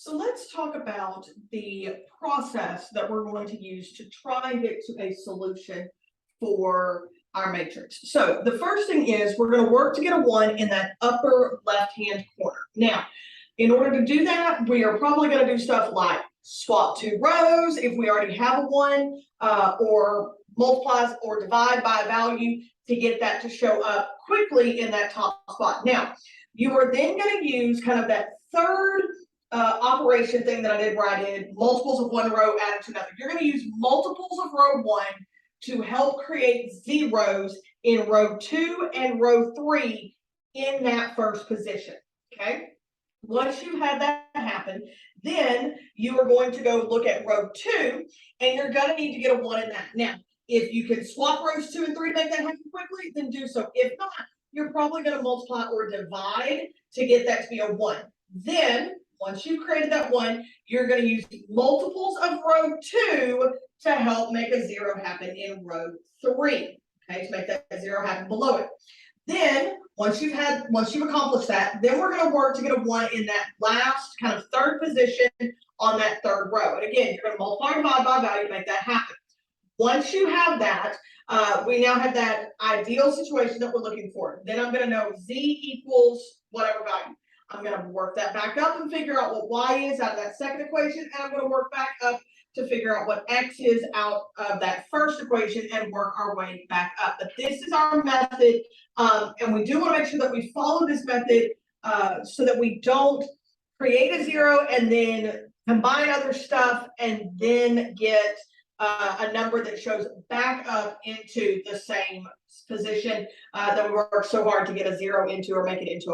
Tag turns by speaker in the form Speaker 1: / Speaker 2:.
Speaker 1: So let's talk about the process that we're going to use to try and get to a solution for our matrix. So the first thing is we're going to work to get a 1 in that upper left-hand corner. Now, in order to do that, we are probably going to do stuff like swap two rows if we already have a 1, or multiply or divide by a value to get that to show up quickly in that top spot. Now, you are then going to use kind of that third operation thing that I did where I did multiples of one row added to another. You're going to use multiples of row 1 to help create zeros in row 2 and row 3 in that first position. Okay. Once you've had that happen, then you are going to go look at row 2 and you're going to need to get a 1 in that. Now, if you can swap rows 2 and 3 to make that happen quickly, then do so. If not, you're probably going to multiply or divide to get that to be a 1. Then, once you've created that 1, you're going to use multiples of row 2 to help make a 0 happen in row 3. Okay, to make that 0 happen below it. Then, once you've accomplished that, then we're going to work to get a 1 in that last kind of third position on that third row. And again, you're going to multiply or divide by value to make that happen. Once you have that, we now have that ideal situation that we're looking for. Then I'm going to know z equals whatever value. I'm going to work that back up and figure out what y is out of that second equation, and I'm going to work back up to figure out what x is out of that first equation and work our way back up. But this is our method, and we do want to make sure that we follow this method so that we don't create a 0 and then combine other stuff and then get a number that shows back up into the same position that we worked so hard to get a 0 into or make it into a